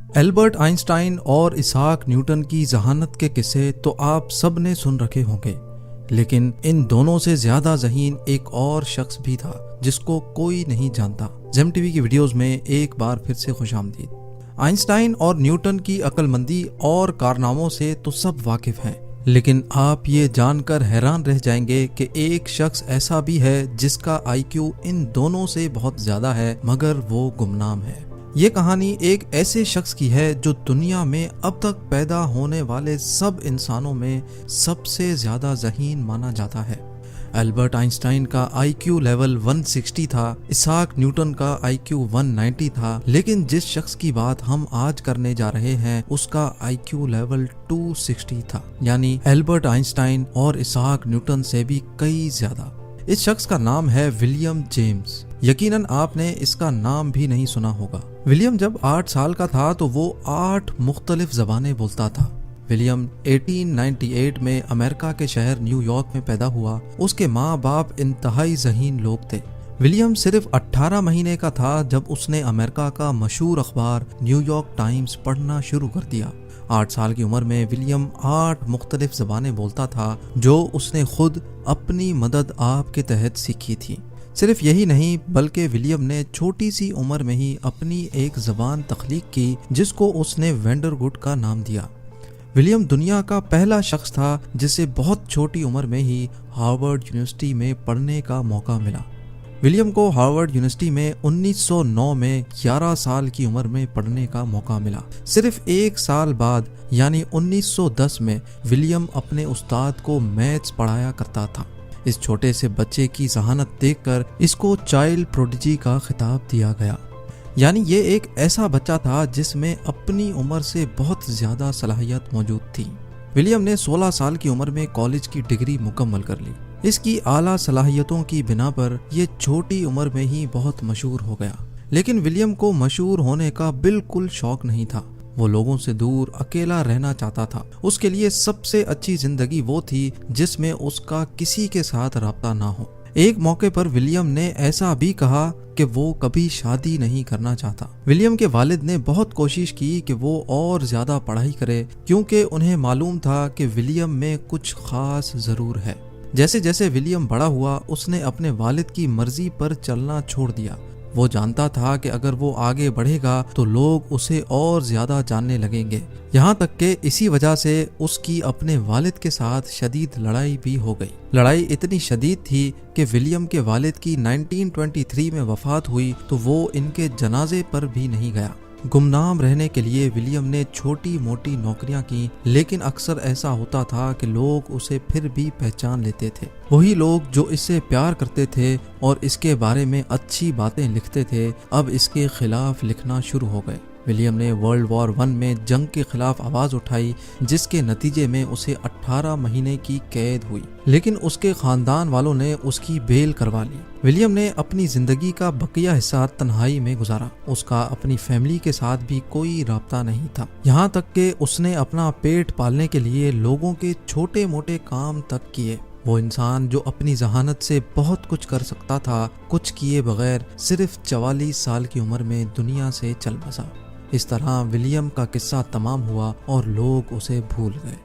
Albert Einstein اور اسحاق Newton کی ذہانت کے قصے تو آپ سب نے سن رکھے ہوں گے، لیکن ان دونوں سے زیادہ ذہین ایک اور شخص بھی تھا جس کو کوئی نہیں جانتا۔ زیم ٹی وی کی ویڈیوز میں ایک بار پھر سے خوش آمدید۔ آئنسٹائن اور نیوٹن کی عقل مندی اور کارناموں سے تو سب واقف ہیں، لیکن آپ یہ جان کر حیران رہ جائیں گے کہ ایک شخص ایسا بھی ہے جس کا آئی کیو ان دونوں سے بہت زیادہ ہے، مگر وہ گمنام ہے۔ یہ کہانی ایک ایسے شخص کی ہے جو دنیا میں اب تک پیدا ہونے والے سب انسانوں میں سب سے زیادہ ذہین مانا جاتا ہے۔ البرٹ آئنسٹائن کا آئی کیو لیول 160 تھا، اسحاق نیوٹن کا آئی کیو 190 تھا، لیکن جس شخص کی بات ہم آج کرنے جا رہے ہیں اس کا آئی کیو لیول 260 تھا، یعنی البرٹ آئنسٹائن اور اسحاق نیوٹن سے بھی کئی زیادہ۔ اس شخص کا نام ہے ولیم جیمز۔ یقیناً آپ نے اس کا نام بھی نہیں سنا ہوگا۔ ولیم جب 8 سال کا تھا تو وہ 8 مختلف زبانیں بولتا تھا۔ ولیم 1898 میں امریکہ کے شہر نیو یارک میں پیدا ہوا۔ اس کے ماں باپ انتہائی ذہین لوگ تھے۔ ولیم صرف 18 مہینے کا تھا جب اس نے امریکہ کا مشہور اخبار نیو یارک ٹائمز پڑھنا شروع کر دیا۔ 8 سال کی عمر میں ولیم 8 مختلف زبانیں بولتا تھا جو اس نے خود اپنی مدد آپ کے تحت سیکھی تھی۔ صرف یہی نہیں بلکہ ولیم نے چھوٹی سی عمر میں ہی اپنی ایک زبان تخلیق کی جس کو اس نے وینڈرگڈ کا نام دیا۔ ولیم دنیا کا پہلا شخص تھا جسے بہت چھوٹی عمر میں ہی ہارورڈ یونیورسٹی میں پڑھنے کا موقع ملا۔ ولیم کو ہارورڈ یونیورسٹی میں 1909 میں 11 سال کی عمر میں پڑھنے کا موقع ملا۔ صرف 1 سال بعد یعنی 1910 میں ولیم اپنے استاد کو میتھس پڑھایا کرتا تھا۔ اس چھوٹے سے بچے کی ذہانت دیکھ کر اس کو چائلڈ پروڈیجی کا خطاب دیا گیا، یعنی یہ ایک ایسا بچہ تھا جس میں اپنی عمر سے بہت زیادہ صلاحیت موجود تھی۔ ولیم نے 16 سال کی عمر میں کالج کی ڈگری مکمل کر لی۔ اس کی اعلیٰ صلاحیتوں کی بنا پر یہ چھوٹی عمر میں ہی بہت مشہور ہو گیا، لیکن ولیم کو مشہور ہونے کا بالکل شوق نہیں تھا۔ وہ لوگوں سے دور اکیلا رہنا چاہتا تھا۔ اس کے لیے سب سے اچھی زندگی وہ تھی جس میں اس کا کسی کے ساتھ رابطہ نہ ہو۔ ایک موقع پر ولیم نے ایسا بھی کہا کہ وہ کبھی شادی نہیں کرنا چاہتا۔ ولیم کے والد نے بہت کوشش کی کہ وہ اور زیادہ پڑھائی کرے کیونکہ انہیں معلوم تھا کہ ولیم میں کچھ خاص ضرور ہے۔ جیسے جیسے ولیم بڑا ہوا اس نے اپنے والد کی مرضی پر چلنا چھوڑ دیا۔ وہ جانتا تھا کہ اگر وہ آگے بڑھے گا تو لوگ اسے اور زیادہ جاننے لگیں گے، یہاں تک کہ اسی وجہ سے اس کی اپنے والد کے ساتھ شدید لڑائی بھی ہو گئی۔ لڑائی اتنی شدید تھی کہ ولیم کے والد کی 1923 میں وفات ہوئی تو وہ ان کے جنازے پر بھی نہیں گیا۔ گمنام رہنے کے لیے ولیم نے چھوٹی موٹی نوکریاں کی، لیکن اکثر ایسا ہوتا تھا کہ لوگ اسے پھر بھی پہچان لیتے تھے۔ وہی لوگ جو اس سے پیار کرتے تھے اور اس کے بارے میں اچھی باتیں لکھتے تھے اب اس کے خلاف لکھنا شروع ہو گئے۔ ولیم نے ورلڈ وار 1 میں جنگ کے خلاف آواز اٹھائی جس کے نتیجے میں اسے 18 مہینے کی قید ہوئی، لیکن اس کے خاندان والوں نے اس کی بیل کروا لی۔ ولیم نے اپنی زندگی کا بقیہ حصہ تنہائی میں گزارا۔ اس کا اپنی فیملی کے ساتھ بھی کوئی رابطہ نہیں تھا، یہاں تک کہ اس نے اپنا پیٹ پالنے کے لیے لوگوں کے چھوٹے موٹے کام تک کیے۔ وہ انسان جو اپنی ذہانت سے بہت کچھ کر سکتا تھا، کچھ کیے بغیر صرف 44 سال کی عمر میں دنیا سے چل بسا۔ اس طرح ولیم کا قصہ تمام ہوا اور لوگ اسے بھول گئے۔